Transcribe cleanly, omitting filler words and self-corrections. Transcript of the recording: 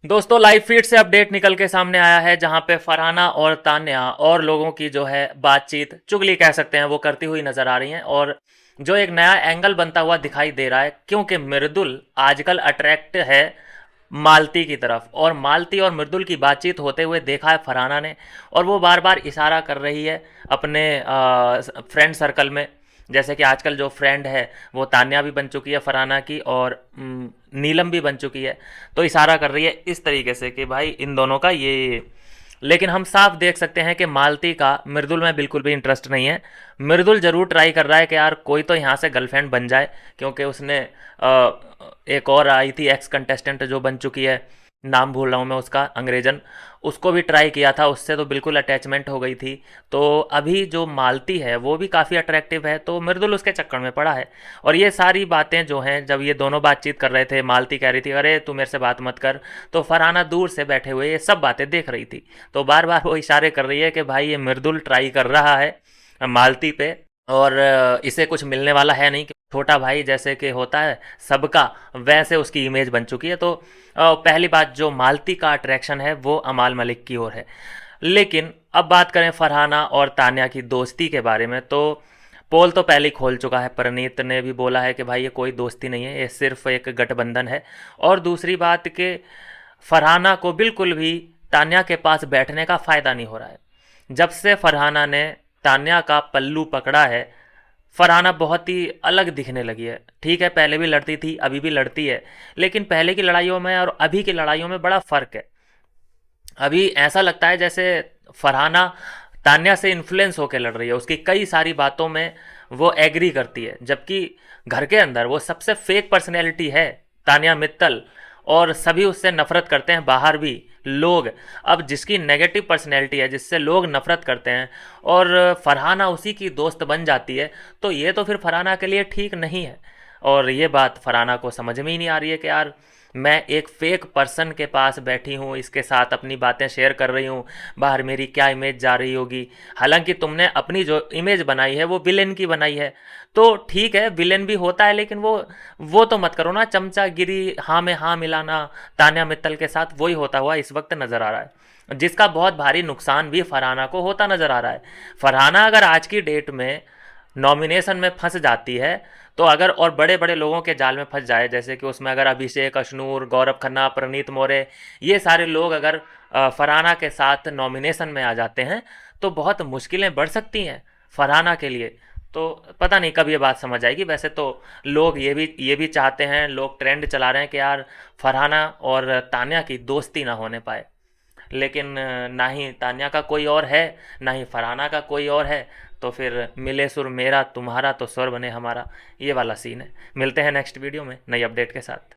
दोस्तों live feed से update निकल के सामने आया है जहां पे फरहाना और तान्या और लोगों की जो है बातचीत चुगली कह सकते हैं वो करती हुई नजर आ रही हैं। और जो एक नया एंगल बनता हुआ दिखाई दे रहा है क्योंकि मृदुल आजकल अट्रैक्ट है मालती की तरफ, और मालती और मृदुल की बातचीत होते हुए देखा है फरहाना ने। और वो बार बार इशारा कर रही है अपने फ्रेंड सर्कल में, जैसे कि आजकल जो फ्रेंड है वो तान्या भी बन चुकी है फरहाना की, और नीलम भी बन चुकी है। तो इशारा कर रही है इस तरीके से कि भाई इन दोनों का ये। लेकिन हम साफ देख सकते हैं कि मालती का मृदुल में बिल्कुल भी इंटरेस्ट नहीं है। मृदुल जरूर ट्राई कर रहा है कि यार कोई तो यहाँ से गर्लफ्रेंड बन जाए, क्योंकि उसने एक और आई थी एक्स कंटेस्टेंट जो बन चुकी है, नाम भूल रहा हूँ मैं उसका, अंग्रेजन, उसको भी ट्राई किया था, उससे तो बिल्कुल अटैचमेंट हो गई थी। तो अभी जो मालती है वो भी काफ़ी अट्रैक्टिव है, तो मृदुल उसके चक्कर में पड़ा है। और ये सारी बातें जो हैं, जब ये दोनों बातचीत कर रहे थे, मालती कह रही थी अरे तू मेरे से बात मत कर, तो फरहाना दूर से बैठे हुए ये सब बातें देख रही थी। तो बार बार वो इशारे कर रही है कि भाई ये मृदुल ट्राई कर रहा है मालती पे, और इसे कुछ मिलने वाला है नहीं। छोटा भाई जैसे कि होता है सबका, वैसे उसकी इमेज बन चुकी है। तो पहली बात, जो मालती का अट्रैक्शन है वो अमाल मलिक की ओर है। लेकिन अब बात करें फरहाना और तान्या की दोस्ती के बारे में, तो पोल तो पहले ही खोल चुका है, परनीत ने भी बोला है कि भाई ये कोई दोस्ती नहीं है, ये सिर्फ एक गठबंधन है। और दूसरी बात कि फरहाना को बिल्कुल भी तान्या के पास बैठने का फ़ायदा नहीं हो रहा है। जब से फरहाना ने तान्या का पल्लू पकड़ा है, फरहाना बहुत ही अलग दिखने लगी है। ठीक है, पहले भी लड़ती थी, अभी भी लड़ती है, लेकिन पहले की लड़ाइयों में और अभी की लड़ाइयों में बड़ा फ़र्क है। अभी ऐसा लगता है जैसे फरहाना तान्या से इन्फ्लुएंस होकर लड़ रही है, उसकी कई सारी बातों में वो एग्री करती है, जबकि घर के अंदर वो सबसे फेक पर्सनैलिटी है तान्या मित्तल, और सभी उससे नफरत करते हैं बाहर भी लोग। अब जिसकी नेगेटिव पर्सनैलिटी है, जिससे लोग नफरत करते हैं, और फरहाना उसी की दोस्त बन जाती है, तो ये तो फिर फरहाना के लिए ठीक नहीं है। और ये बात फरहाना को समझ में ही नहीं आ रही है कि यार मैं एक फेक पर्सन के पास बैठी हूँ, इसके साथ अपनी बातें शेयर कर रही हूँ, बाहर मेरी क्या इमेज जा रही होगी। हालांकि तुमने अपनी जो इमेज बनाई है वो विलेन की बनाई है, तो ठीक है विलेन भी होता है, लेकिन वो तो मत करो ना, चमचागिरी, हाँ में हाँ मिलाना तान्या मित्तल के साथ, वही होता हुआ इस वक्त नज़र आ रहा है, जिसका बहुत भारी नुकसान भी फरहाना को होता नज़र आ रहा है। फरहाना अगर आज की डेट में नॉमिनेशन में फंस जाती है, तो अगर और बड़े बड़े लोगों के जाल में फंस जाए, जैसे कि उसमें अगर अभिषेक अशनूर, गौरव खन्ना, प्रणीत मोरे, ये सारे लोग अगर फरहाना के साथ नॉमिनेशन में आ जाते हैं, तो बहुत मुश्किलें बढ़ सकती हैं फरहाना के लिए। तो पता नहीं कब ये बात समझ आएगी। वैसे तो लोग ये भी चाहते हैं, लोग ट्रेंड चला रहे हैं कि यार फरहाना और तान्या की दोस्ती ना होने पाए, लेकिन ना ही तान्या का कोई और है, ना ही फरहाना का कोई और है। तो फिर मिले सुर मेरा तुम्हारा तो स्वर बने हमारा, ये वाला सीन है। मिलते हैं नेक्स्ट वीडियो में नई अपडेट के साथ।